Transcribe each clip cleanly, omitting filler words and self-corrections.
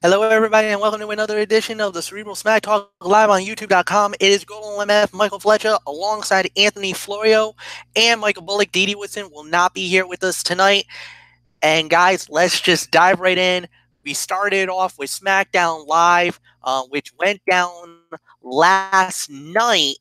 Hello, everybody, and welcome to another edition of the Cerebral Smack Talk live on YouTube.com. It is Golden MF Michael Fletcher alongside Anthony Florio and Michael Bullock. Dee Dee Woodson will not be here with us tonight. And guys, let's just dive right in. We started off with Smackdown Live, which went down last night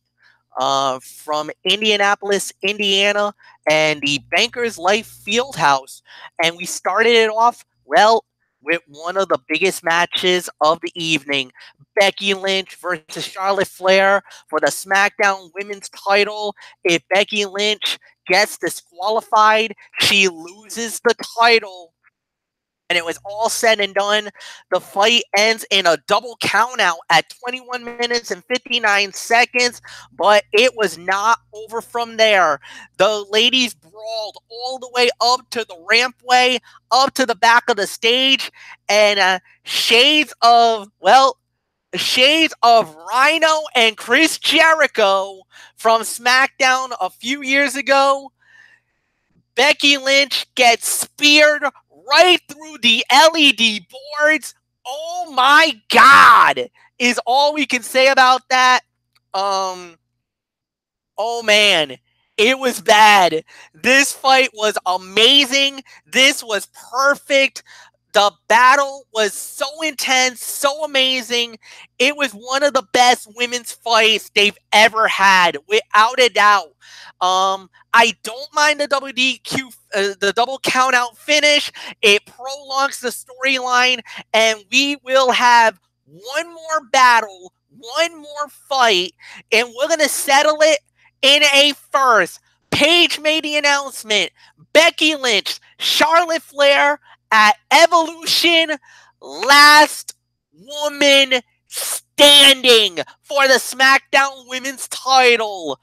from Indianapolis, Indiana, and the Bankers Life Fieldhouse. And we started it off, well, with one of the biggest matches of the evening, Becky Lynch versus Charlotte Flair for the SmackDown Women's title. If Becky Lynch gets disqualified, she loses the title. And it was all said and done. The fight ends in a double countout at 21 minutes and 59 seconds, but it was not over from there. The ladies brawled all the way up to the rampway, up to the back of the stage, and shades of Rhino and Chris Jericho from SmackDown a few years ago. Becky Lynch gets speared right through the LED boards. Oh my God, is all we can say about that. Um, oh man, it was bad. This fight was amazing. This was perfect. The battle was so intense, so amazing. It was one of the best women's fights they've ever had, without a doubt. I don't mind the WDQ, the double count out finish. It prolongs the storyline, and we will have one more battle, one more fight, and we're going to settle it in a first. Paige made the announcement. Becky Lynch, Charlotte Flair at Evolution, last woman standing for the SmackDown Women's title.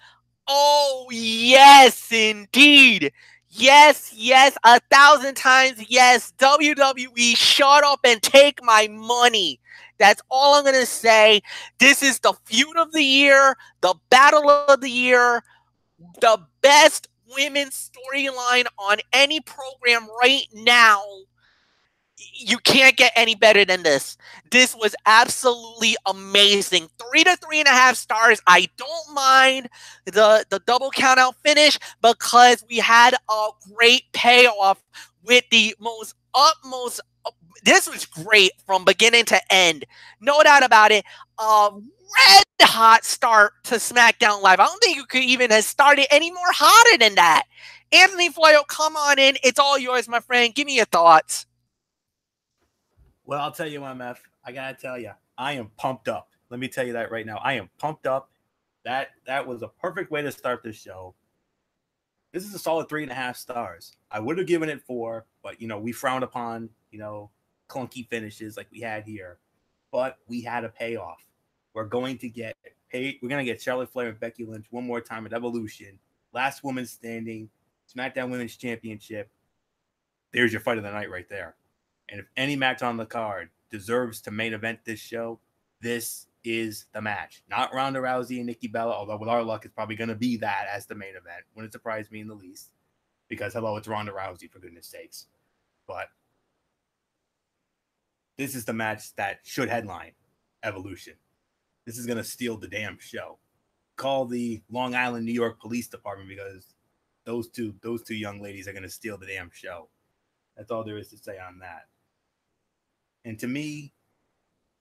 Oh, yes, indeed. Yes, 1,000 times yes. WWE, shut up and take my money. That's all I'm going to say. This is the feud of the year, the battle of the year, the best women's storyline on any program right now. You can't get any better than this. This was absolutely amazing. 3 to 3.5 stars. I don't mind the double count out finish because we had a great payoff with the most utmost. This was great from beginning to end. No doubt about it. Red hot start to SmackDown Live. I don't think you could even have started any more hotter than that. Anthony Floyo, come on in. It's all yours, my friend. Give me your thoughts. Well, I'll tell you, MF, I gotta tell you, I am pumped up. Let me tell you that right now. I am pumped up. That was a perfect way to start this show. This is a solid 3.5 stars. I would have given it 4, but we frown upon clunky finishes like we had here. But we had a payoff. We're going to get paid. We're going to get Charlotte Flair and Becky Lynch one more time at Evolution. Last woman standing, SmackDown Women's Championship. There's your fight of the night right there. And if any match on the card deserves to main event this show, this is the match. Not Ronda Rousey and Nikki Bella, although with our luck, it's probably going to be that as the main event. Wouldn't surprise me in the least. Because, hello, it's Ronda Rousey, for goodness sakes. But this is the match that should headline Evolution. This is going to steal the damn show. Call the Long Island, New York Police Department because those two young ladies are going to steal the damn show. That's all there is to say on that. And to me,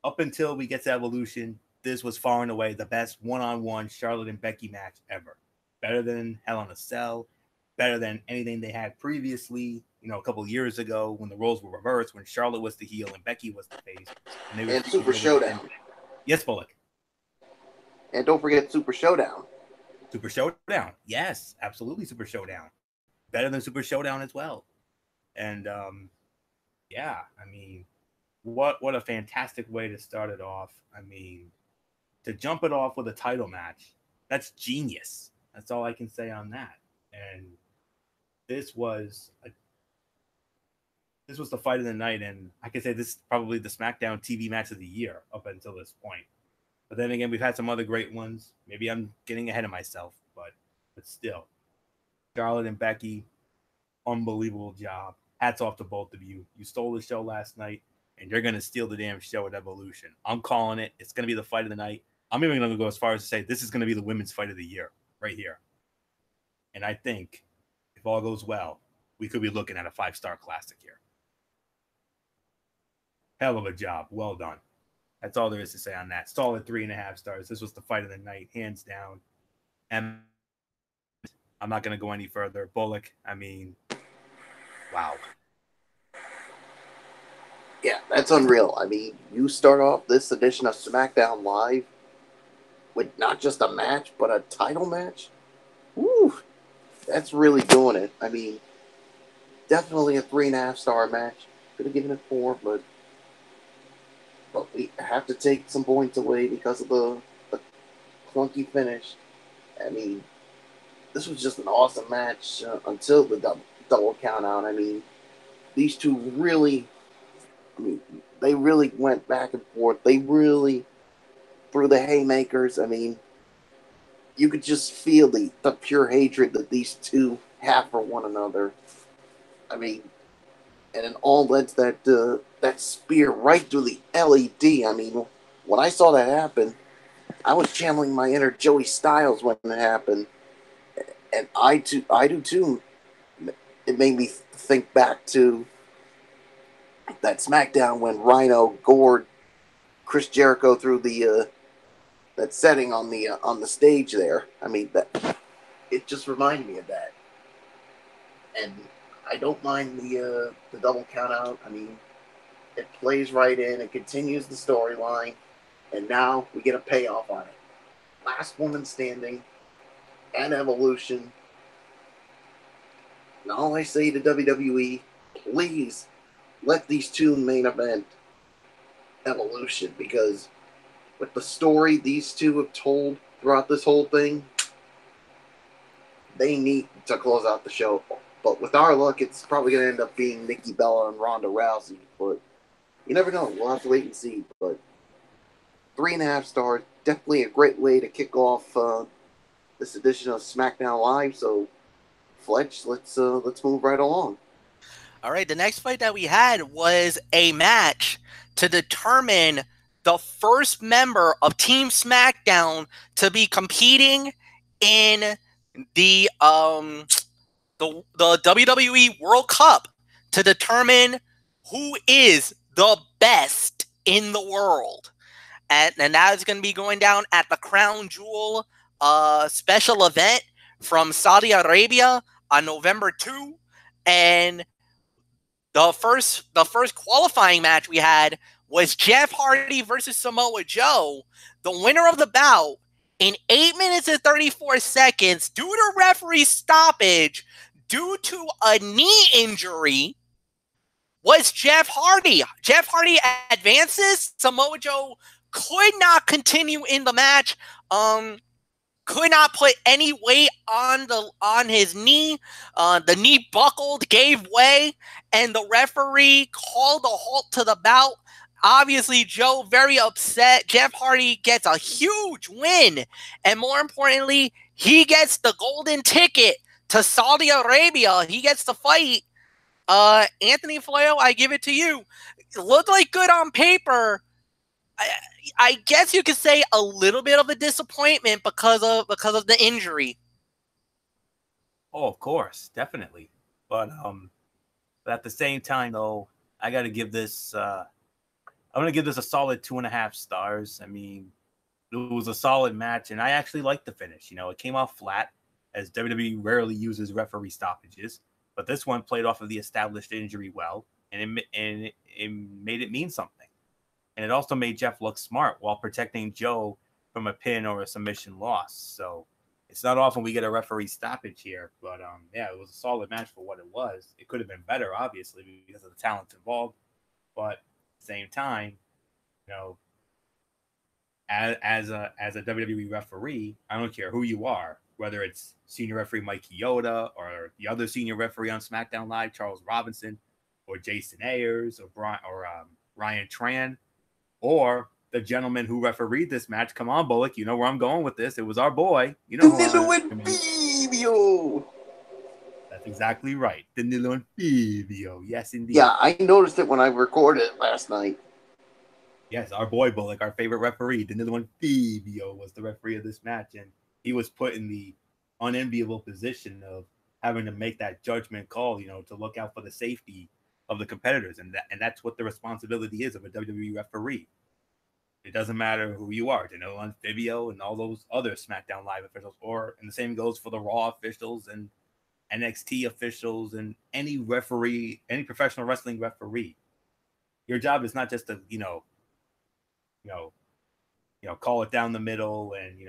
up until we get to Evolution, this was far and away the best one-on-one Charlotte and Becky match ever. Better than Hell in a Cell, better than anything they had previously, a couple of years ago when the roles were reversed, when Charlotte was the heel and Becky was the face. And Super Showdown. Yes, Bullock. And don't forget Super Showdown. Super Showdown. Yes, absolutely Super Showdown. Better than Super Showdown as well. And, yeah, I mean, what a fantastic way to start it off. I mean, to jump it off with a title match, that's genius. That's all I can say on that. And this was the fight of the night, and I can say this is probably the SmackDown TV match of the year up until this point. But then again, we've had some other great ones. Maybe I'm getting ahead of myself, but still. Charlotte and Becky, unbelievable job. Hats off to both of you. You stole the show last night. and you're going to steal the damn show at Evolution. I'm calling it. It's going to be the fight of the night. I'm even going to go as far as to say this is going to be the women's fight of the year right here. And I think if all goes well, we could be looking at a 5-star classic here. Hell of a job. Well done. That's all there is to say on that. Solid 3.5 stars. This was the fight of the night, hands down. And I'm not going to go any further. Bullock, I mean, wow. Yeah, that's unreal. I mean, you start off this edition of SmackDown Live with not just a match, but a title match. Woo! That's really doing it. I mean, definitely a 3.5 star match. Could have given it 4, but we have to take some points away because of the clunky finish. I mean, this was just an awesome match until the double count out. I mean, these two really, they really went back and forth. They really threw the haymakers. I mean, you could just feel the pure hatred that these two have for one another. I mean, and it all led to that spear right through the LED. I mean, when I saw that happen, I was channeling my inner Joey Styles when it happened. And I do too. It made me think back to that SmackDown when Rhino gored Chris Jericho through the that setting on the stage there. I mean, that it just reminded me of that. And I don't mind the double count out. I mean, it plays right in. It continues the storyline, and now we get a payoff on it. Last woman standing. And Evolution. And all I say to WWE, please let these two main event Evolution, because with the story these two have told throughout this whole thing, they need to close out the show. But with our luck, it's probably going to end up being Nikki Bella and Ronda Rousey. But you never know. We'll have to wait and see. But 3.5 stars, definitely a great way to kick off this edition of SmackDown Live. So, Fletch, let's move right along. All right, the next fight that we had was a match to determine the first member of Team SmackDown to be competing in the WWE World Cup to determine who is the best in the world. And that is going to be going down at the Crown Jewel special event from Saudi Arabia on November 2. And the first qualifying match we had was Jeff Hardy versus Samoa Joe. The winner of the bout in 8 minutes and 34 seconds due to referee stoppage due to a knee injury was Jeff Hardy. Jeff Hardy advances. Samoa Joe could not continue in the match. Could not put any weight on his knee. The knee buckled, gave way, and the referee called a halt to the bout. Obviously, Joe very upset. Jeff Hardy gets a huge win, and more importantly, he gets the golden ticket to Saudi Arabia. He gets to fight. Anthony Flair, I give it to you. It looked like good on paper. I guess you could say a little bit of a disappointment because of the injury. Oh, of course, definitely. But at the same time, though, I got to give this. I'm going to give this a solid 2.5 stars. I mean, it was a solid match, and I actually liked the finish. You know, it came off flat, as WWE rarely uses referee stoppages. But this one played off of the established injury well, and it made it mean something. And it also made Jeff look smart while protecting Joe from a pin or a submission loss. So it's not often we get a referee stoppage here. But, yeah, it was a solid match for what it was. It could have been better, obviously, because of the talent involved. But at the same time, you know, as a WWE referee, I don't care who you are, whether it's senior referee Mike Chioda or the other senior referee on SmackDown Live, Charles Robinson, or Jason Ayers, or Ryan Tran, or the gentleman who refereed this match. Come on, Bullock. You know where I'm going with this. It was our boy. You know who Exactly right. Danilo and Fabio. Yes, indeed. Yeah, I noticed it when I recorded it last night. Yes, our boy Bullock, our favorite referee, Danilo and Fabio, was the referee of this match, and he was put in the unenviable position of having to make that judgment call, to look out for the safety of the competitors, and that's what the responsibility is of a WWE referee. It doesn't matter who you are, Danilo and Fabio, and all those other SmackDown Live officials, and the same goes for the Raw officials and NXT officials and any referee, any professional wrestling referee. Your job is not just to, you know, call it down the middle and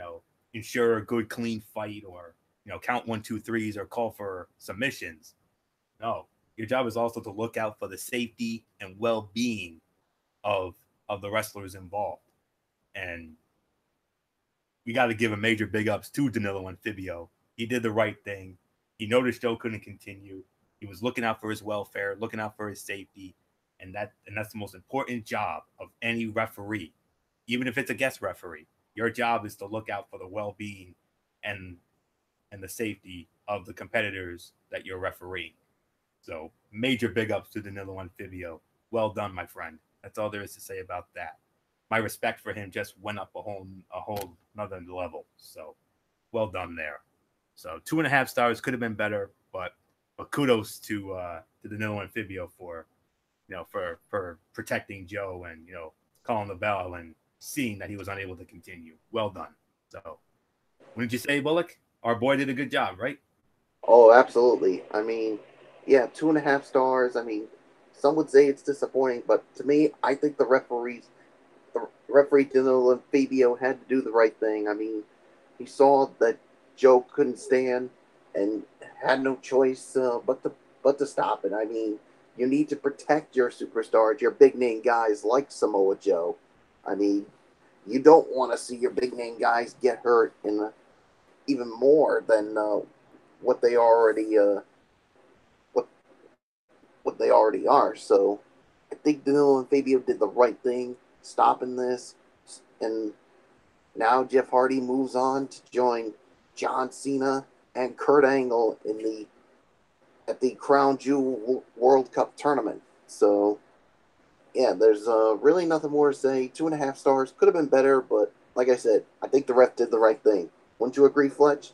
ensure a good clean fight, or count 1, 2, 3s or call for submissions. No, your job is also to look out for the safety and well-being of the wrestlers involved. And we got to give a major big ups to Danilo and Fabio. He did the right thing. He noticed Joe couldn't continue. He was looking out for his welfare, looking out for his safety, and that's the most important job of any referee, even if it's a guest referee. Your job is to look out for the well-being and the safety of the competitors that you're refereeing. So major big ups to Danilo and Fabio. Well done, my friend. That's all there is to say about that. My respect for him just went up a whole another level. So well done there. So 2.5 stars, could have been better, but kudos to Danilo and Fabio for for protecting Joe and calling the bell and seeing that he was unable to continue. Well done. So wouldn't you say, Bullock? Our boy did a good job, right? Oh, absolutely. I mean, yeah, 2.5 stars. I mean, some would say it's disappointing, but to me, I think the referee Danilo and Fabio had to do the right thing. I mean, he saw that Joe couldn't stand and had no choice but to stop it. I mean, you need to protect your superstars, your big name guys like Samoa Joe. I mean, you don't want to see your big name guys get hurt even more than what they already what what they already are. So I think Danilo and Fabio did the right thing, stopping this, and now Jeff Hardy moves on to join John Cena and Kurt Angle at the Crown Jewel World Cup tournament. So yeah, there's really nothing more to say. 2.5 stars could have been better, but like I said, I think the ref did the right thing. Wouldn't you agree, Fletch?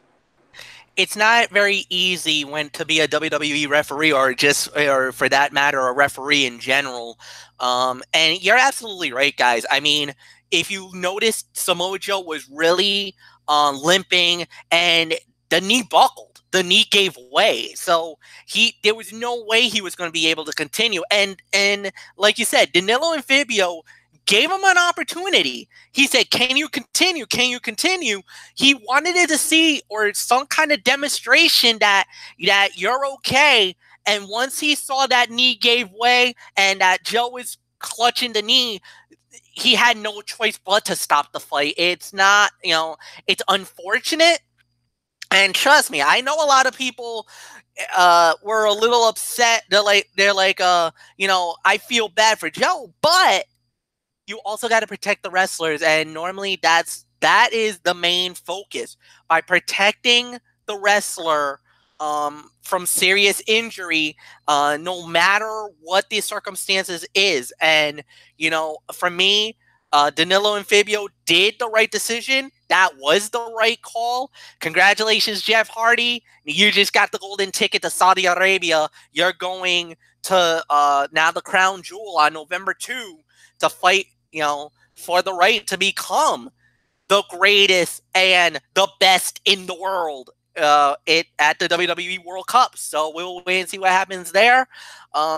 It's not very easy when to be a WWE referee, or for that matter, a referee in general. And you're absolutely right, guys. I mean, if you noticed, Samoa Joe was really limping, and the knee buckled. The knee gave way, so there was no way he was going to be able to continue. And like you said, Danilo and Fabio gave him an opportunity. He said, "Can you continue? Can you continue?" He wanted it to see, or some kind of demonstration that you're okay. And once he saw that knee gave way and that Joe was clutching the knee, he had no choice but to stop the fight. It's not, it's unfortunate. And trust me, I know a lot of people were a little upset. They're like, I feel bad for Joe, but you also got to protect the wrestlers, and normally that is the main focus, by protecting the wrestler from serious injury, no matter what the circumstances is. And for me, Danilo and Fabio did the right decision. That was the right call. Congratulations, Jeff Hardy. You just got the golden ticket to Saudi Arabia. You're going to now the Crown Jewel on November 2 to fight, for the right to become the greatest and the best in the world at the WWE World Cup. So we'll wait and see what happens there.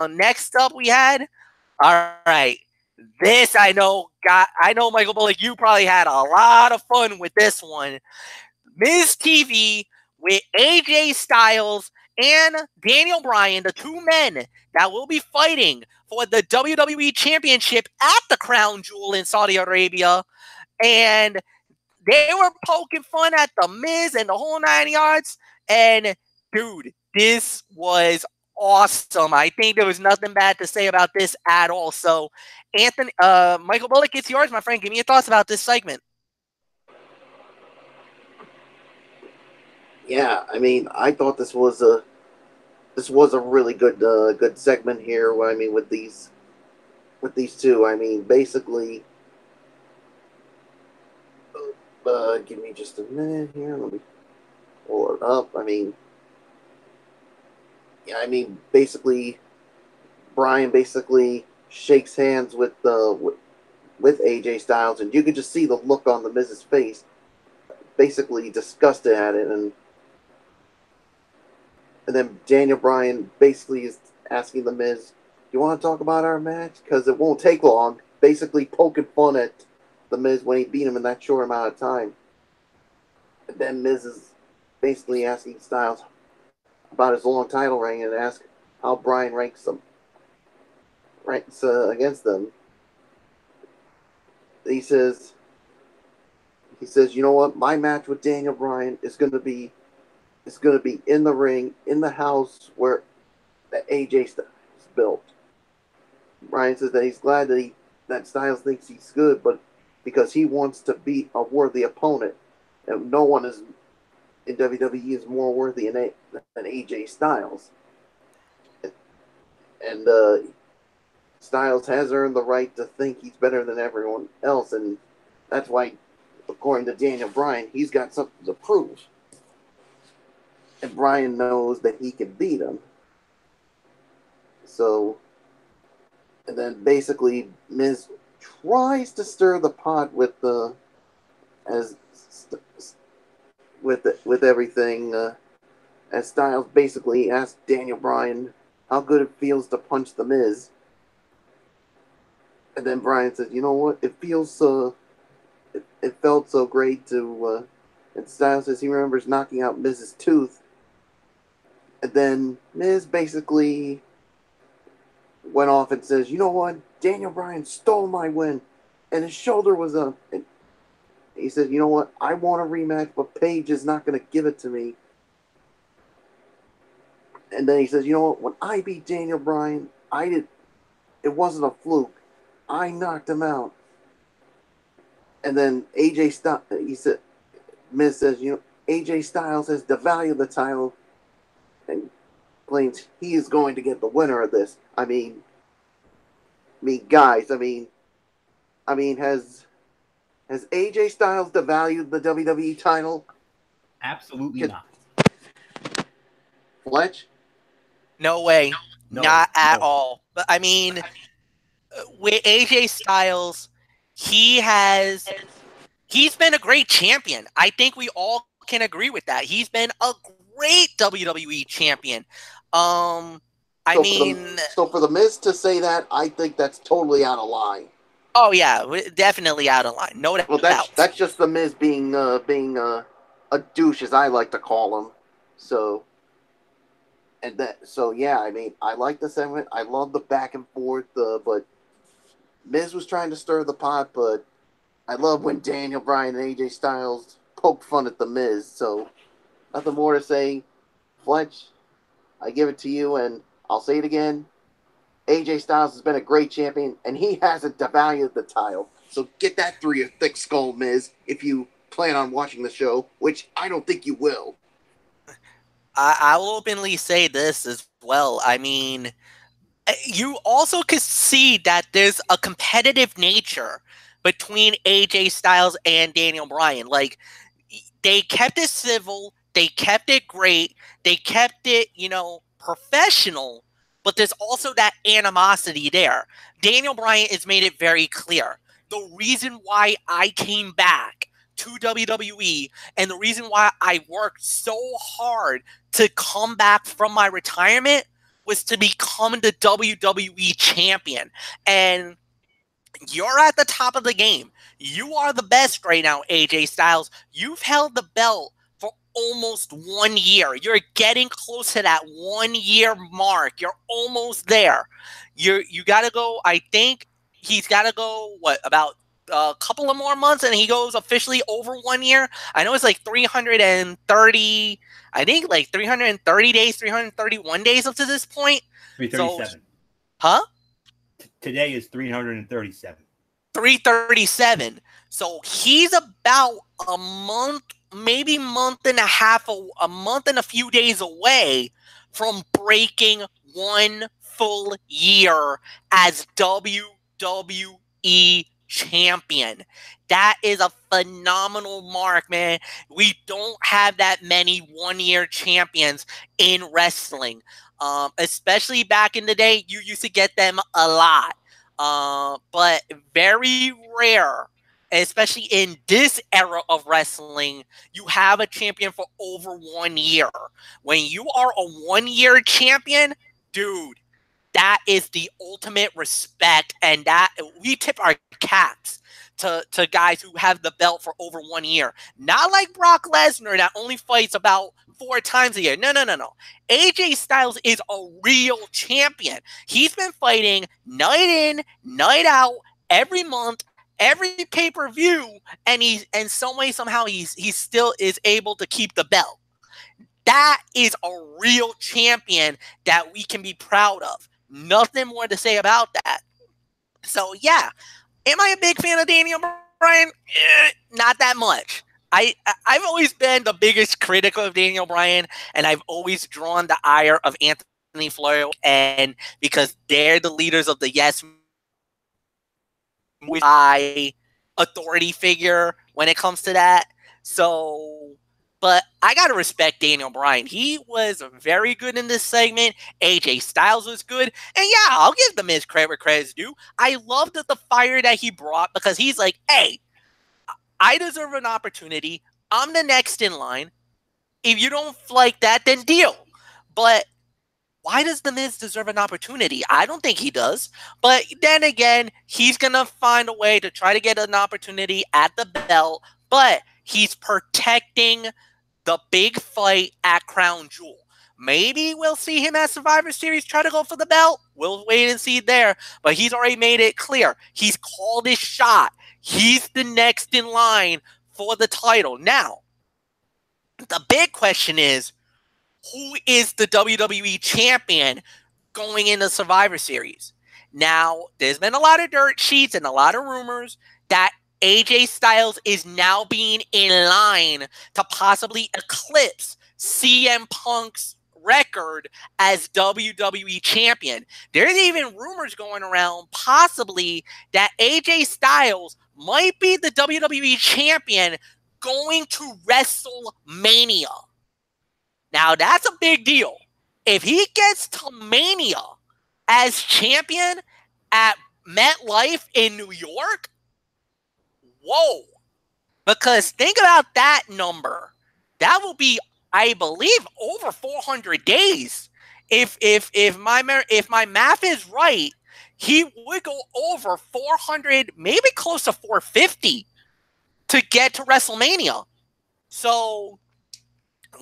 Next up, we had, all right, this I know, Michael Bullock, you probably had a lot of fun with this one. Miz TV with AJ Styles and Daniel Bryan, the two men that will be fighting for the WWE Championship at the Crown Jewel in Saudi Arabia. And they were poking fun at the Miz and the whole 9 yards. And dude, this was awesome. I think there was nothing bad to say about this at all. So, Michael Bullock, it's yours, my friend. Give me your thoughts about this segment. Yeah, I mean, I thought this was a this was a really good segment here. I mean, with these two. I mean, basically, give me just a minute here. Let me pull it up. I mean, yeah, I mean, basically, Brian basically shakes hands with AJ Styles, and you could just see the look on the Miz's face, basically disgusted at it, and then Daniel Bryan basically is asking the Miz, "You want to talk about our match? Because it won't take long." Basically poking fun at the Miz when he beat him in that short amount of time. And then Miz is basically asking Styles about his long title reign and ask how Bryan ranks against them. He says, you know what? My match with Daniel Bryan is going to be in the ring, in the house where the AJ Styles built. Bryan says that he's glad that Styles thinks he's good, but because he wants to beat a worthy opponent, and no one is in WWE is more worthy than AJ Styles. And Styles has earned the right to think he's better than everyone else, and that's why, according to Daniel Bryan, he's got something to prove. And Bryan knows that he can beat him. So, and then basically Miz tries to stir the pot with everything. As Styles basically asks Daniel Bryan how good it feels to punch the Miz. And then Bryan says, "You know what? It feels it felt so great to." And Styles says he remembers knocking out Miz's tooth. And then Miz basically went off and says, "You know what? Daniel Bryan stole my win, and his shoulder was up." And he said, "You know what? I want a rematch, but Paige is not going to give it to me." And then he says, "You know what? When I beat Daniel Bryan, it wasn't a fluke. I knocked him out." And then Miz says, "You know, AJ Styles has devalued the title and claims he is going to get the winner of this." I mean, guys, has AJ Styles devalued the WWE title? Absolutely not. Fletch? No way. No, Not at no. all. But I mean, with AJ Styles, he's been a great champion. I think we all can agree with that. He's been a great WWE champion. So for the Miz to say that, I think that's totally out of line. Oh yeah, definitely out of line. No doubt. Well, that's just the Miz being a douche, as I like to call him. So yeah, I mean, I like the segment. I love the back and forth, but Miz was trying to stir the pot, but I love when Daniel Bryan and AJ Styles poke fun at the Miz. So nothing more to say. Fletch, I give it to you, and I'll say it again. AJ Styles has been a great champion, and he hasn't devalued the title. So get that through your thick skull, Miz, if you plan on watching the show, which I don't think you will. I will openly say this as well. I mean, you also can see that there's a competitive nature between AJ Styles and Daniel Bryan. Like, they kept it civil, they kept it great, they kept it, professional, but there's also that animosity there. Daniel Bryan has made it very clear. The reason why I came back to WWE and the reason why I worked so hard to come back from my retirement was to become the WWE champion. And you're at the top of the game. You are the best right now, AJ Styles. You've held the belt for almost 1 year. You're getting close to that 1 year mark. You're almost there. You got to go. I think he's got to go, about a couple of more months, and he goes officially over 1 year. I know it's like 330. I think like 330 days, 331 days up to this point. 337. Huh? Today is 337. 337. So he's about a month, maybe month and a half, a month and a few days away from breaking 1 full year as WWE champion. That is a phenomenal mark, man. We don't have that many 1-year champions in wrestling. Especially back in the day, you used to get them a lot. But very rare, especially in this era of wrestling, you have a champion for over 1 year. When you are a 1-year champion, dude, that is the ultimate respect, and that we tip our caps to guys who have the belt for over 1 year. Not like Brock Lesnar that only fights about 4 times a year. No. AJ Styles is a real champion. He's been fighting night in, night out, every month, every pay-per-view, and some way somehow he still is able to keep the belt. That is a real champion that we can be proud of. Nothing more to say about that. So yeah, am I a big fan of Daniel Bryan? Not that much. I've always been the biggest critic of Daniel Bryan, and I've always drawn the ire of Anthony Florio, and because they're the leaders of the Yes authority figure when it comes to that. So, but I got to respect Daniel Bryan. He was very good in this segment. AJ Styles was good. And yeah, I'll give The Miz credit where credit's due. I loved the fire that he brought because he's like, hey, I deserve an opportunity. I'm the next in line. If you don't like that, then deal. But why does The Miz deserve an opportunity? I don't think he does. But then again, he's going to find a way to try to get an opportunity at the belt. But he's protecting the big fight at Crown Jewel. Maybe we'll see him at Survivor Series try to go for the belt. We'll wait and see there. But he's already made it clear. He's called his shot. He's the next in line for the title. Now, the big question is, who is the WWE champion going into Survivor Series? Now, there's been a lot of dirt sheets and a lot of rumors that AJ Styles is now being in line to possibly eclipse CM Punk's record as WWE champion. There's even rumors going around possibly that AJ Styles might be the WWE champion going to WrestleMania. Now, that's a big deal. If he gets to Mania as champion at MetLife in New York, whoa. Because think about that number. That will be, I believe, over 400 days. If my math is right, he would go over 400, maybe close to 450 to get to WrestleMania. So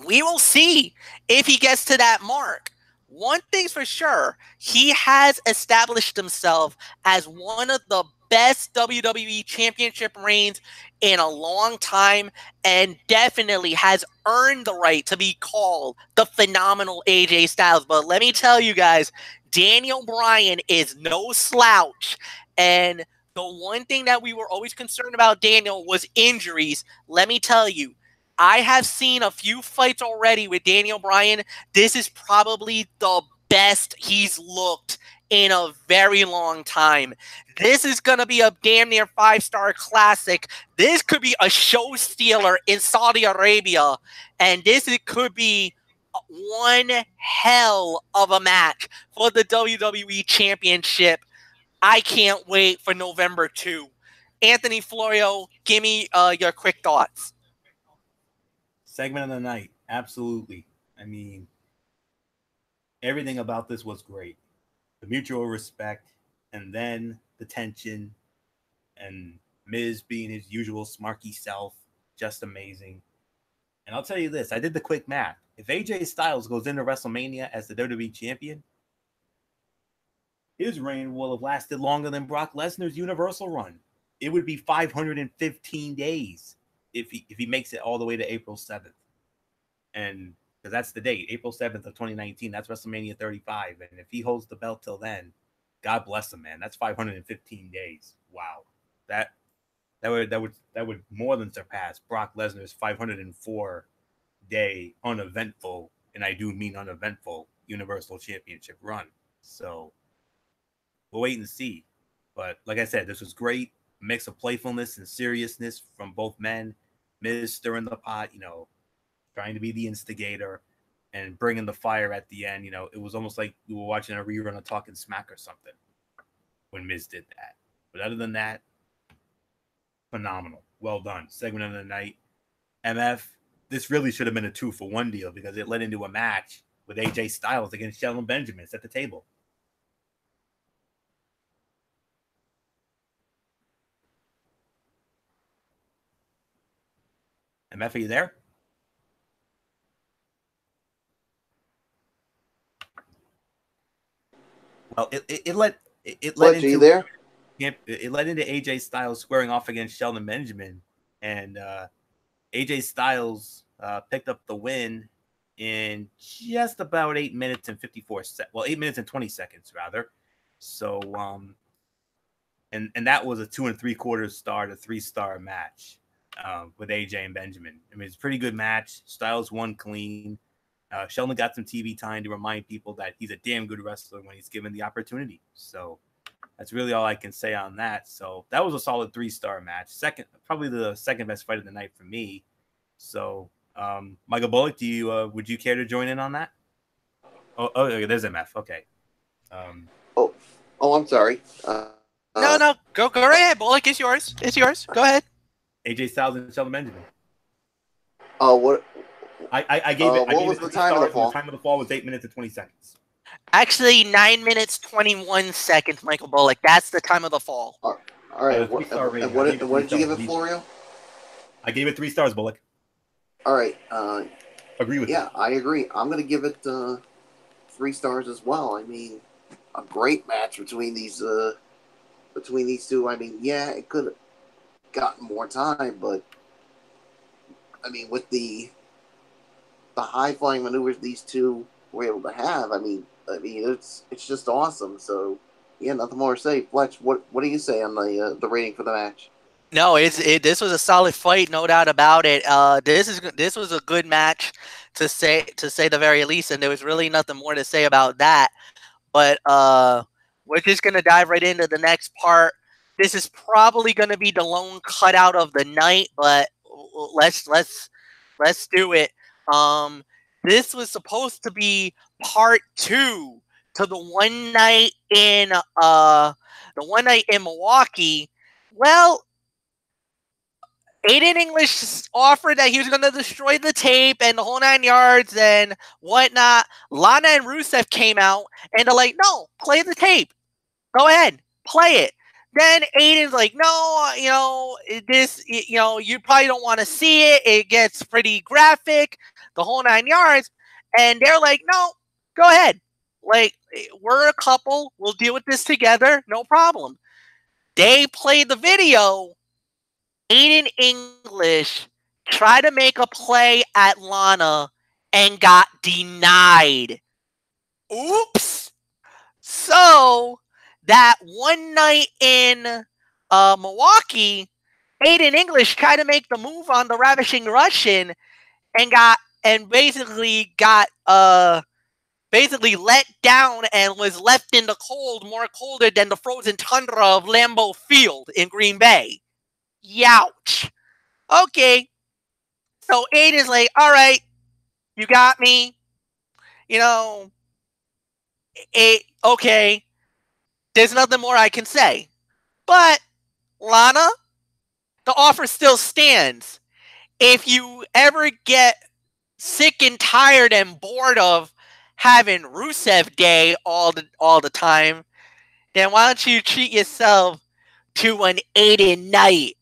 we will see if he gets to that mark. One thing's for sure, he has established himself as one of the best WWE championship reigns in a long time, and definitely has earned the right to be called the phenomenal AJ Styles. But let me tell you guys, Daniel Bryan is no slouch. And the one thing that we were always concerned about Daniel was injuries. Let me tell you, I have seen a few fights already with Daniel Bryan. This is probably the best he's looked in a very long time. This is going to be a damn near 5-star classic. This could be a show stealer in Saudi Arabia. And it could be one hell of a match for the WWE Championship. I can't wait for November 2. Anthony Florio, give me your quick thoughts. Segment of the night. Absolutely. I mean, everything about this was great. The mutual respect, and then the tension, and Miz being his usual smarky self. Just amazing. And I'll tell you this. I did the quick math. If AJ Styles goes into WrestleMania as the WWE champion, his reign will have lasted longer than Brock Lesnar's Universal run. It would be 515 days. If he makes it all the way to April 7th. And because that's the date, April 7th of 2019, that's WrestleMania 35. And if he holds the belt till then, God bless him, man. That's 515 days. Wow. That would more than surpass Brock Lesnar's 504-day uneventful, and I do mean uneventful, Universal Championship run. So we'll wait and see. But like I said, this was great. A mix of playfulness and seriousness from both men. Miz stirring the pot, trying to be the instigator and bringing the fire at the end. It was almost like we were watching a rerun of Talking Smack or something when Miz did that. But other than that, phenomenal. Well done. Segment of the night. MF, this really should have been a 2-for-1 deal because it led into a match with AJ Styles against Shelton Benjamin at the table. MF, are you there? Well, it led into you there? It led into AJ Styles squaring off against Shelton Benjamin, and AJ Styles picked up the win in just about 8 minutes and 8 minutes and 20 seconds rather. So and that was a 2 3/4 star to 3-star match with AJ and Benjamin. I mean, it's a pretty good match. Styles won clean. Sheldon got some TV time to remind people that he's a damn good wrestler when he's given the opportunity. So that's really all I can say on that. So that was a solid 3-star match. Probably the second best fight of the night for me. So Michael Bullock, would you care to join in on that? Oh, there's MF. Okay. I'm sorry. No, go right ahead. Bullock, it's yours. It's yours. Go ahead. AJ Styles and Shelton Benjamin. What? I gave it. What was the time of the fall? The time of the fall was 8 minutes and 20 seconds. Actually, 9 minutes 21 seconds, Michael Bullock. That's the time of the fall. All right. What did you give it, Florio? I gave it 3 stars, Bullock. All right. Agree with yeah, that. I agree. I'm going to give it 3 stars as well. I mean, a great match between these two. I mean, yeah, it could have gotten more time, but I mean, with the high flying maneuvers these two were able to have, I mean, it's just awesome. So yeah, nothing more to say. Fletch, what do you say on the rating for the match? No, this was a solid fight, no doubt about it. This was a good match to say the very least, and there was really nothing more to say about that. But we're just gonna dive right into the next part. This is probably gonna be the lone cutout of the night, but let's do it. This was supposed to be part 2 to the one night in Milwaukee. Well, Aiden English offered that he was going to destroy the tape and the whole 9 yards and whatnot. Lana and Rusev came out and they're like, no, play the tape. Go ahead, play it. Then Aiden's like, no, you probably don't want to see it. It gets pretty graphic, the whole 9 yards. And they're like, no, go ahead. Like, we're a couple. We'll deal with this together. No problem. They played the video. Aiden English tried to make a play at Lana and got denied. Oops. So that one night in Milwaukee, Aiden English tried to make the move on the Ravishing Russian and basically got let down and was left in the cold, more colder than the frozen tundra of Lambeau Field in Green Bay. Youch. Okay. So Aiden's like, all right, you got me. Okay. There's nothing more I can say. But, Lana, the offer still stands. If you ever get sick and tired and bored of having Rusev Day all the time, then why don't you treat yourself to an Aiden night?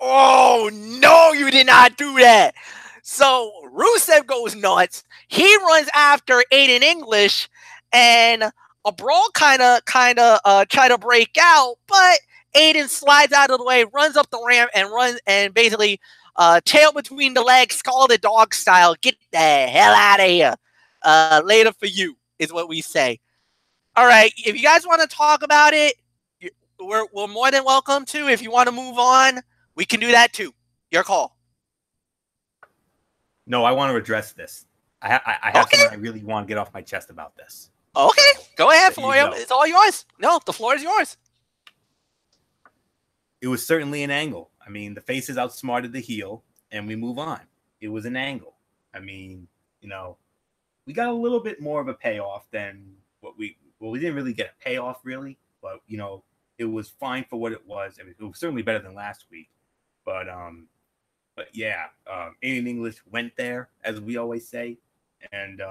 Oh, no, you did not do that. So Rusev goes nuts. He runs after Aiden English, and a brawl kind of try to break out, but Aiden slides out of the way, runs up the ramp, and basically tail between the legs, scalded dog style. Get the hell out of here. Later for you is what we say. All right, if you guys want to talk about it, we're more than welcome to. If you want to move on, we can do that too. Your call. No, I want to address this. I have something I really want to get off my chest about this. Okay, So, go ahead, there you Florio. go. It's all yours. No, the floor is yours. It was certainly an angle. I mean, the faces outsmarted the heel, and we move on. It was an angle. I mean, we got a little bit more of a payoff than we didn't really get a payoff really, but it was fine for what it was. I mean, it was certainly better than last week. But yeah, Alien English went there, as we always say, and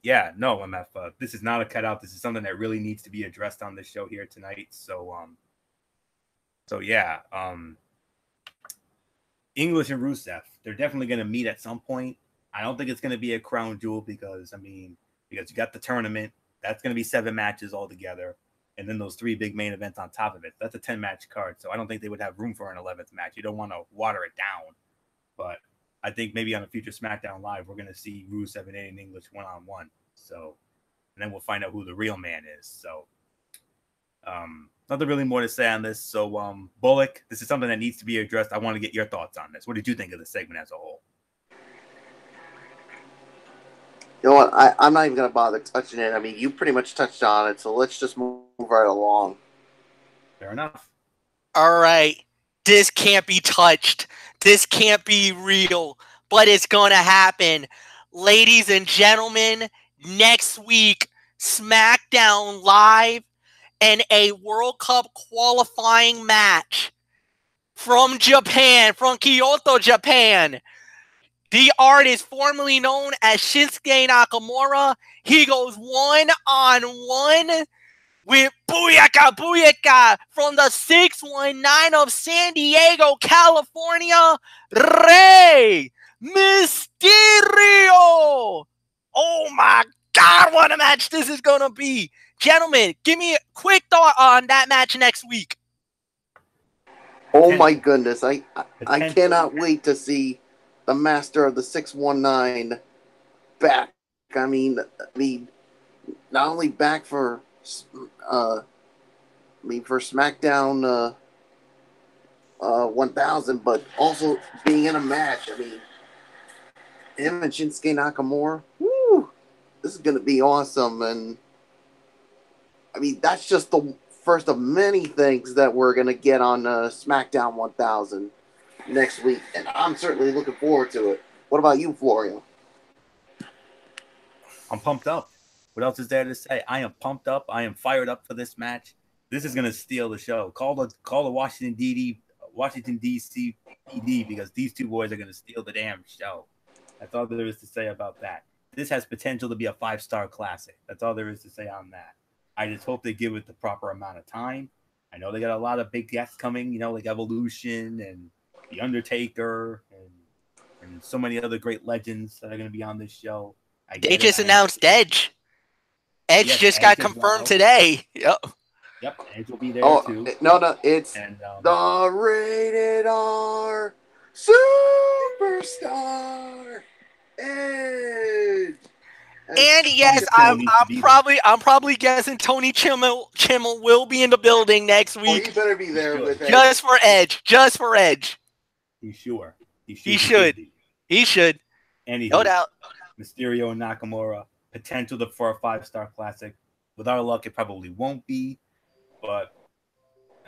yeah, no, MF, this is not a cutout. This is something that really needs to be addressed on this show here tonight. So yeah, English and Rusev, they're definitely going to meet at some point. I don't think it's going to be a crown jewel because you got the tournament. That's going to be 7 matches altogether. And then those 3 big main events on top of it. That's a 10-match card. So I don't think they would have room for an 11th match. You don't want to water it down. But I think maybe on a future SmackDown Live, we're going to see Rusev and Aiden English one-on-one. So, and then we'll find out who the real man is. So, nothing really more to say on this. So, Bullock, this is something that needs to be addressed. I want to get your thoughts on this. What did you think of the segment as a whole? You know what? I'm not even going to bother touching it. I mean, you pretty much touched on it, so let's just move right along. Fair enough. All right. This can't be touched. This can't be real, but it's going to happen. Ladies and gentlemen, next week, SmackDown Live and a World Cup qualifying match from Japan, from Kyoto, Japan. The artist formerly known as Shinsuke Nakamura, he goes one-on-one with Booyaka from the 619 of San Diego, California, Rey Mysterio. Oh my God, what a match this is going to be. Gentlemen, give me a quick thought on that match next week. Oh my goodness, I cannot wait to see the master of the 619 back. I mean, not only back for SmackDown 1000, but also being in a match. I mean, him and Shinsuke Nakamura, woo, this is going to be awesome. And I mean, that's just the first of many things that we're going to get on SmackDown 1000 next week, and I'm certainly looking forward to it. What about you, Florio? I'm pumped up. What else is there to say? I am pumped up. I am fired up for this match. This is gonna steal the show. Call the Washington DC PD because these 2 boys are gonna steal the damn show. That's all there is to say about that. This has potential to be a 5-star classic. That's all there is to say on that. I just hope they give it the proper amount of time. I know they got a lot of big guests coming, like Evolution and The Undertaker and so many other great legends that are going to be on this show. They just announced Edge. Edge just got confirmed today. Yep, Edge will be there too. No, it's the Rated R Superstar Edge. And yes, I'm probably guessing Tony Chimmel will be in the building next week. He better be there with Edge. Just for Edge. He's sure. He should. Anywho, no doubt. Mysterio and Nakamura, potential for a 5-star classic. With our luck, it probably won't be. But,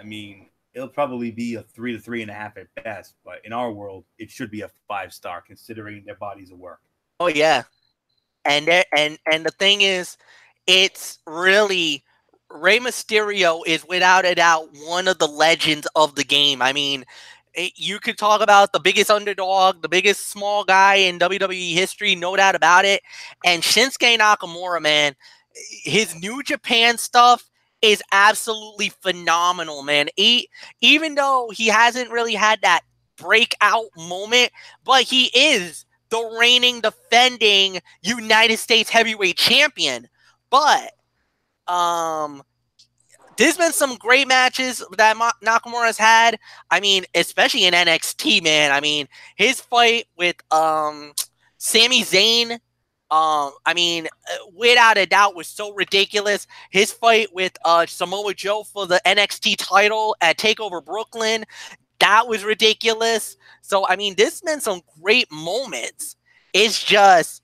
I mean, it'll probably be a 3 to 3.5 at best. But in our world, it should be a 5-star considering their bodies of work. Oh, yeah. And the thing is, it's really Rey Mysterio is without a doubt one of the legends of the game. I mean, you could talk about the biggest underdog, the biggest small guy in WWE history, no doubt about it. And Shinsuke Nakamura, man, his New Japan stuff is absolutely phenomenal, man. Even though he hasn't really had that breakout moment, but he is the reigning, defending United States heavyweight champion. But there's been some great matches that Nakamura has had. I mean, especially in NXT, man. I mean, his fight with Sami Zayn, I mean, without a doubt, was so ridiculous. His fight with Samoa Joe for the NXT title at TakeOver Brooklyn, that was ridiculous. So, I mean, there's been some great moments. It's just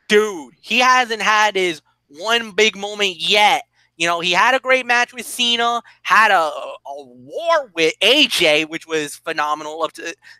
dude, he hasn't had his one big moment yet. You know, he had a great match with Cena, had a war with AJ, which was phenomenal.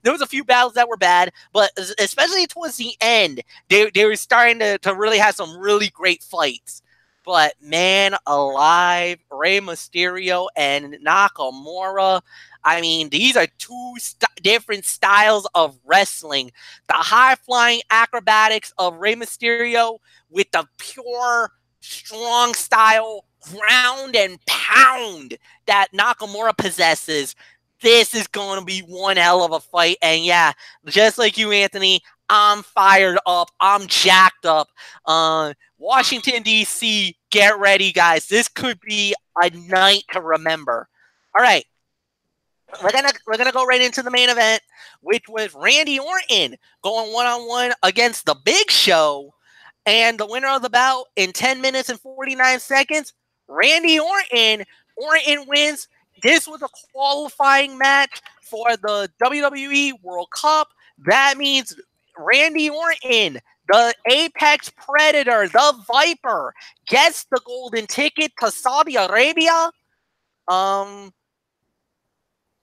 There was a few battles that were bad, but especially towards the end, they were starting to really have some really great fights. But man alive, Rey Mysterio and Nakamura, I mean, these are two different styles of wrestling. The high-flying acrobatics of Rey Mysterio with the pure, strong style, ground and pound that Nakamura possesses. This is going to be one hell of a fight. And yeah, just like you, Anthony, I'm fired up. I'm jacked up. Washington, D.C., get ready, guys. This could be a night to remember. All right. We're gonna go right into the main event, which was Randy Orton going one-on-one against the Big Show, and the winner of the bout in 10 minutes and 49 seconds, Randy Orton. Orton wins. This was a qualifying match for the WWE World Cup. That means Randy Orton, the Apex Predator, the Viper, gets the golden ticket to Saudi Arabia.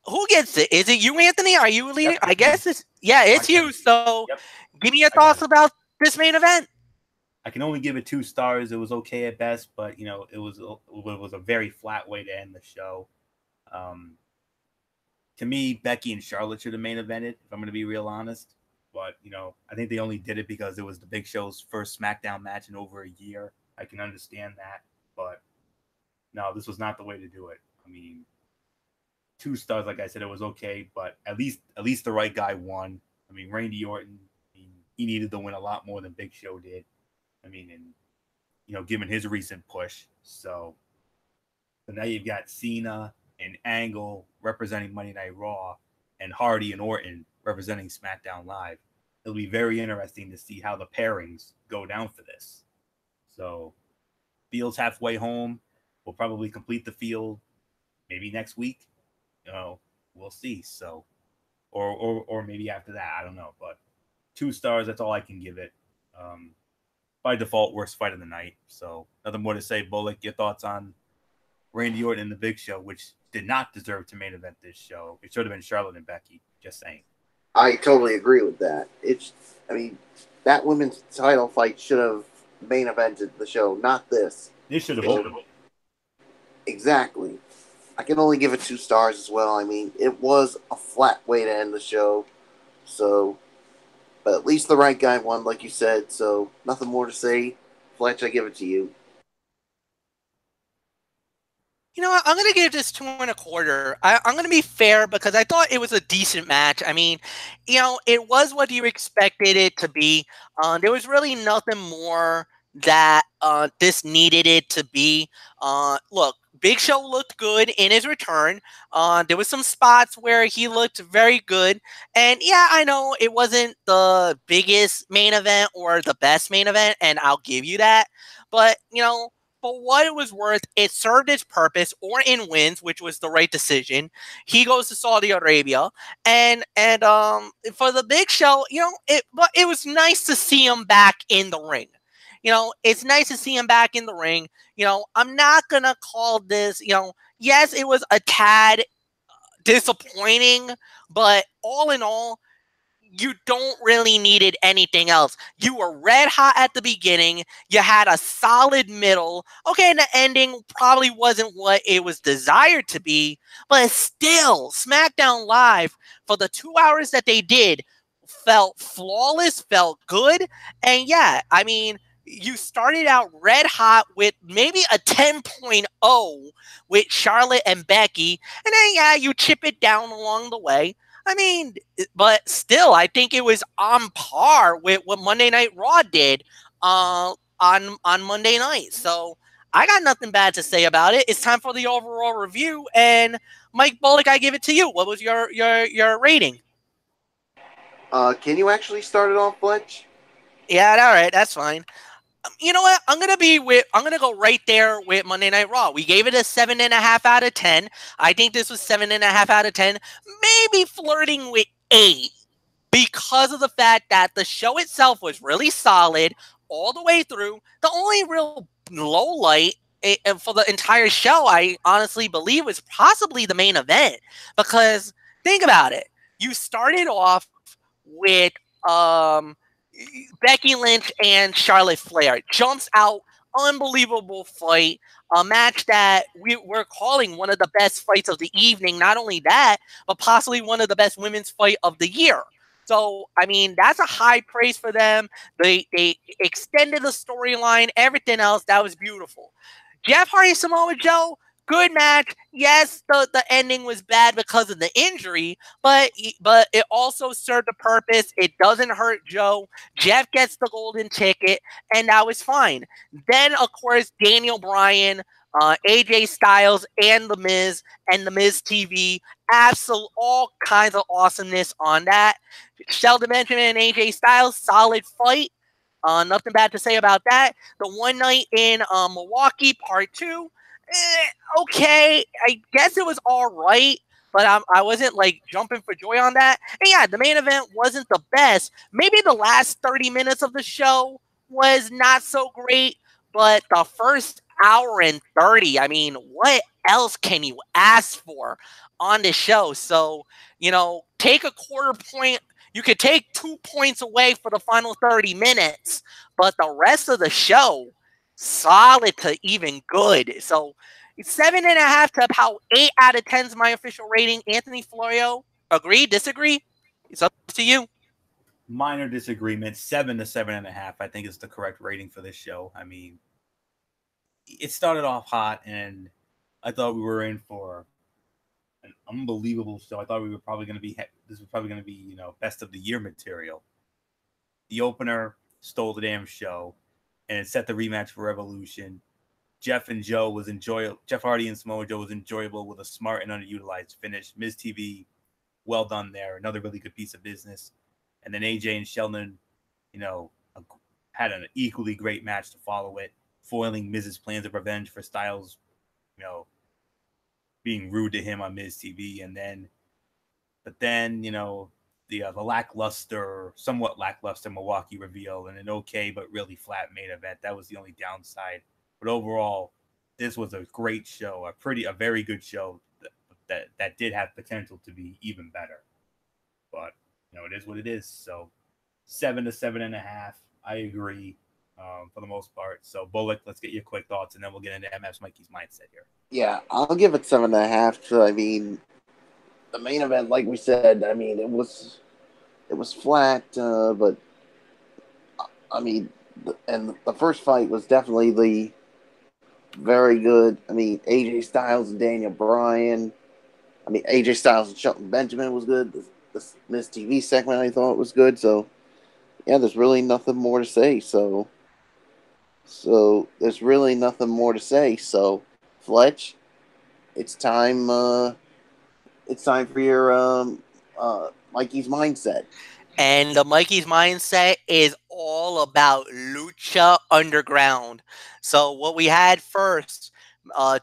Who gets it? Is it you, Anthony? Are you leading? Yep. I guess it's you. So, give me your thoughts about this main event. I can only give it 2 stars. It was okay at best, but you know, it was a very flat way to end the show. To me, Becky and Charlotte should have main evented, if I'm going to be real honest. But you know, I think they only did it because it was the Big Show's first SmackDown match in over a year. I can understand that, but no, this was not the way to do it. I mean, 2 stars, like I said, it was okay, but at least the right guy won. I mean, Randy Orton, he needed to win a lot more than Big Show did. I mean, and you know, given his recent push, so now you've got Cena and Angle representing Monday Night Raw, and Hardy and Orton representing SmackDown Live. It'll be very interesting to see how the pairings go down for this. So, field's halfway home. We'll probably complete the field maybe next week. You know, we'll see. So, or maybe after that, I don't know. But 2 stars, that's all I can give it. By default, worst fight of the night. So, nothing more to say. Bullock, your thoughts on Randy Orton and the Big Show, which did not deserve to main event this show. It should have been Charlotte and Becky. Just saying. I totally agree with that. I mean, that women's title fight should have main evented the show, not this. This should have. Exactly. I can only give it 2 stars as well. I mean, it was a flat way to end the show. So, but at least the right guy won, like you said. So, nothing more to say. Fletch, I give it to you. You know what? I'm going to give this 2 1/4. I'm going to be fair because I thought it was a decent match. I mean, you know, it was what you expected it to be. There was really nothing more that this needed it to be. Look, Big Show looked good in his return. There was some spots where he looked very good. And yeah, I know it wasn't the biggest main event or the best main event, and I'll give you that. But, you know, for what it was worth, it served its purpose. Orton wins, which was the right decision. He goes to Saudi Arabia, and for the Big Show, you know, it was nice to see him back in the ring. You know, it's nice to see him back in the ring. You know, I'm not gonna call this. You know, yes, it was a tad disappointing, but all in all, you don't really needed anything else. You were red hot at the beginning. You had a solid middle. Okay, and the ending probably wasn't what it was desired to be, but still, SmackDown Live, for the 2 hours that they did, felt flawless, felt good. And yeah, I mean, you started out red hot with maybe a 10.0 with Charlotte and Becky, and then yeah, you chip it down along the way. I mean, but still, I think it was on par with what Monday Night Raw did on Monday night. So I got nothing bad to say about it. It's time for the overall review. And Mike Bullock, I give it to you. What was your rating? Can you actually start it off, Fletch? Yeah, all right, that's fine. You know what? I'm gonna go right there with Monday Night Raw. We gave it a 7.5 out of 10. I think this was 7.5 out of 10, maybe flirting with 8, because of the fact that the show itself was really solid. all the way through. The only real low light for the entire show, I honestly believe, was possibly the main event. Because think about it. You started off with Becky Lynch and Charlotte Flair. Jumps out, unbelievable fight. A match that we're calling one of the best fights of the evening. Not only that, but possibly one of the best women's fight of the year. So, I mean, that's a high praise for them. They extended the storyline, everything else. That was beautiful. Jeff Hardy and Samoa Joe, good match. Yes, the ending was bad because of the injury, but it also served a purpose. It doesn't hurt Joe. Jeff gets the golden ticket, and that was fine. Then, of course, Daniel Bryan, AJ Styles, and The Miz, and The Miz TV. Absolute, all kinds of awesomeness on that. Shelton Benjamin and AJ Styles, solid fight. Nothing bad to say about that. The one night in Milwaukee, part 2. Okay, I guess it was all right, but I wasn't like jumping for joy on that. And yeah, the main event wasn't the best. Maybe the last 30 minutes of the show was not so great, but the first hour and 30, I mean, what else can you ask for on the show? So, take a quarter point. You could take 2 points away for the final 30 minutes, but the rest of the show, solid to even good. So 7.5 to about 8 out of 10 is my official rating. Anthony Florio, agree, disagree? It's up to you. Minor disagreement. 7 to 7.5, I think, is the correct rating for this show. I mean, it started off hot, and I thought we were in for an unbelievable show. I thought we were probably going to be, this was probably going to be, best of the year material. The opener stole the damn show, and it set the rematch for Revolution. Jeff Hardy and Samoa Joe was enjoyable with a smart and underutilized finish. Miz TV, well done there. Another really good piece of business. And then AJ and Sheldon, had an equally great match to follow it, foiling Miz's plans of revenge for Styles, being rude to him on Miz TV. But then, the somewhat lackluster Milwaukee reveal, and an okay but really flat main event. That was the only downside. But overall, this was a great show, a very good show that did have potential to be even better. But it is what it is. So 7 to 7.5, I agree for the most part. So Bullock, let's get your quick thoughts, and then we'll get into MF's Mikey's mindset here. Yeah, I'll give it 7.5. I mean, the main event, like we said, I mean, it was flat, but I mean, the first fight was definitely very good. I mean, AJ Styles and Daniel Bryan. I mean, AJ Styles and Shelton Benjamin was good. The Miz TV segment, I thought, was good. So, yeah, there's really nothing more to say. So there's really nothing more to say. So, Fletch, it's time. It's time for your Mikey's mindset. And the Mikey's mindset is all about Lucha Underground. So what we had first,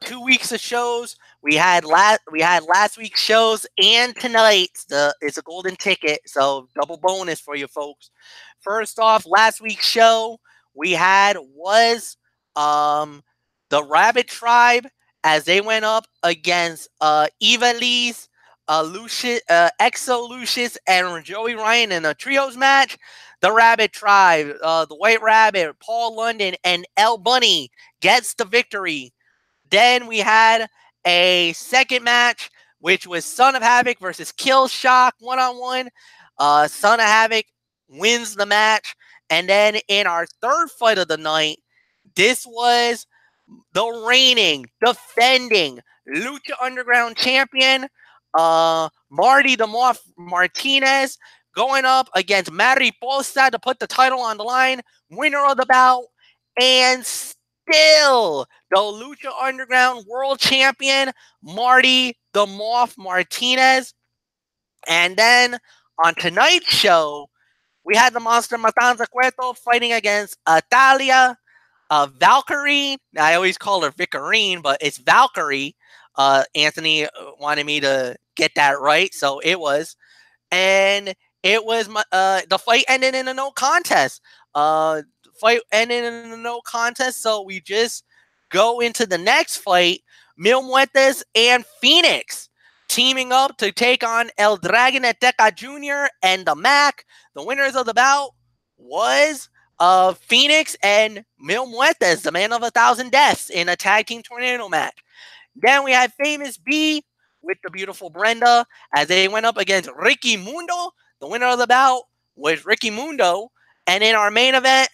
2 weeks of shows. We had last week's shows, and tonight's. It's a golden ticket, so double bonus for you folks. First off, last week's show we had was the Rabbit Tribe, as they went up against Eva Lee's, Exo Lucius, and Joey Ryan in a trios match. The Rabbit Tribe, the White Rabbit, Paul London, and El Bunny gets the victory. Then we had a second match, which was Son of Havoc versus Killshot 1-on-1. Son of Havoc wins the match. And then in our third fight of the night, this was the reigning, defending Lucha Underground champion, Marty the Moth Martinez, going up against Mariposa to put the title on the line, winner of the bout, and still the Lucha Underground World Champion, Marty the Moth Martinez. And then on tonight's show, we had the Monster Matanza Cueto fighting against Italia, Valkyrie. I always call her Vicarine, but it's Valkyrie. Anthony wanted me to get that right, so it was. And it was the fight ended in a no contest. fight ended in a no contest, so we just go into the next fight. Mil Muertes and Phoenix teaming up to take on El Dragon Ateca Jr. and the Mac. The winners of the bout was Phoenix and Mil Muertes, the man of 1,000 deaths, in a tag team tornado match. Then we had Famous B with the beautiful Brenda as they went up against Ricky Mundo. The winner of the bout was Ricky Mundo. And in our main event,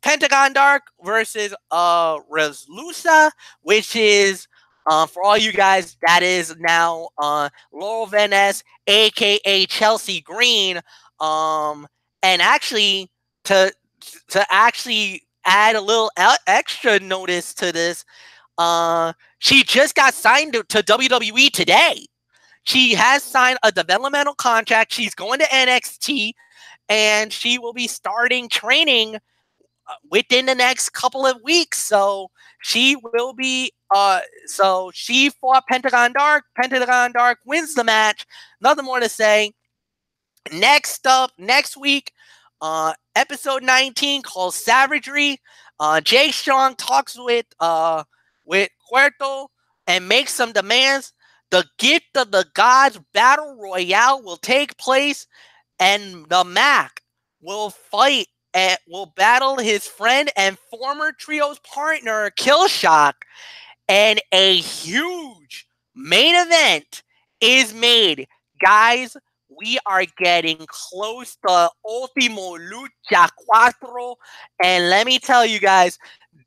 Pentagon Dark versus Reslusa, which is, for all you guys, that is now Laurel Van a.k.a. Chelsea Green. And actually, to actually add a little extra notice to this, she just got signed to WWE today. She has signed a developmental contract. She's going to NXT, and she will be starting training within the next couple of weeks. So she will be, so she fought Pentagon Dark. Pentagon Dark wins the match. Nothing more to say. Next up, next week, episode 19 called Savagery. Jay Strong talks with Puerto and makes some demands. The Gift of the Gods Battle Royale will take place, and the Mac will fight and will battle his friend and former trio's partner, Killshot, and a huge main event is made. Guys, we are getting close to Ultimo Lucha Cuatro, and let me tell you guys,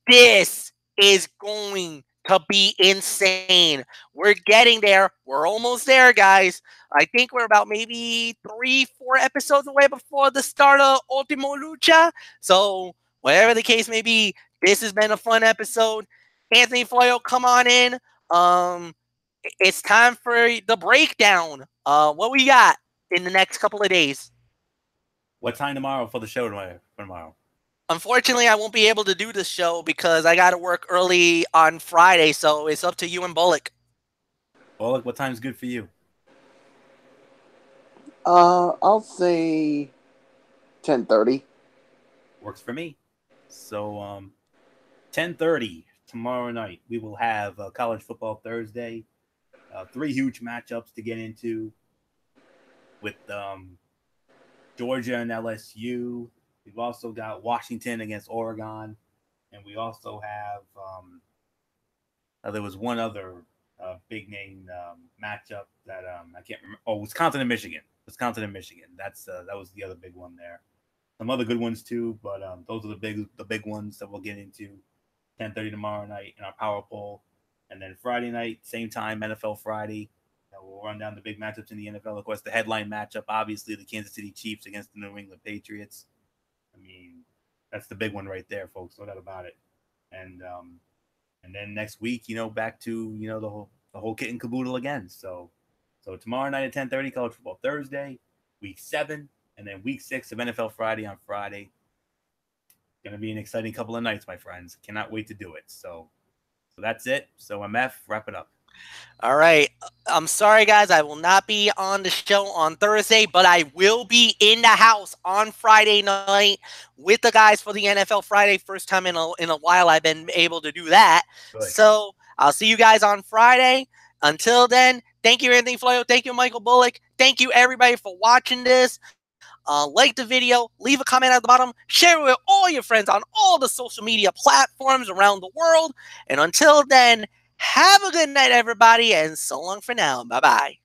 this is going to be insane. We're getting there. We're almost there, guys. I think we're about maybe 3-4 episodes away before the start of Ultimo Lucha. So, whatever the case may be, this has been a fun episode. Anthony Floyo, come on in. It's time for the breakdown. What we got in the next couple of days? What time tomorrow for the show tomorrow? Unfortunately, I won't be able to do the show because I got to work early on Friday, so it's up to you and Bullock. Bullock, what time's good for you? I'll say 10:30. Works for me. So, 10:30 tomorrow night, we will have College Football Thursday. 3 huge matchups to get into with Georgia and LSU. We've also got Washington against Oregon, and we also have there was one other big name matchup that I can't remember. Oh, Wisconsin and Michigan. That was the other big one there. Some other good ones too, but those are the big ones that we'll get into. 10:30 tomorrow night in our Power Poll, and then Friday night, same time, NFL Friday. We'll run down the big matchups in the NFL. Of course, the headline matchup, obviously, the Kansas City Chiefs against the New England Patriots. I mean, that's the big one right there, folks. No doubt about it. And then next week, back to the whole kit and caboodle again. So tomorrow night at 10:30, College Football Thursday, Week 7, and then Week 6 of NFL Friday on Friday. Going to be an exciting couple of nights, my friends. Cannot wait to do it. So that's it. So MF, wrap it up. All right. I'm sorry, guys. I will not be on the show on Thursday, but I will be in the house on Friday night with the guys for the NFL Friday. First time in a while I've been able to do that. Good. So I'll see you guys on Friday. Until then, thank you, Anthony Floyo. Thank you, Michael Bullock. Thank you, everybody, for watching this. Like the video, leave a comment at the bottom, share it with all your friends on all the social media platforms around the world. And until then, have a good night, everybody, and so long for now. Bye-bye.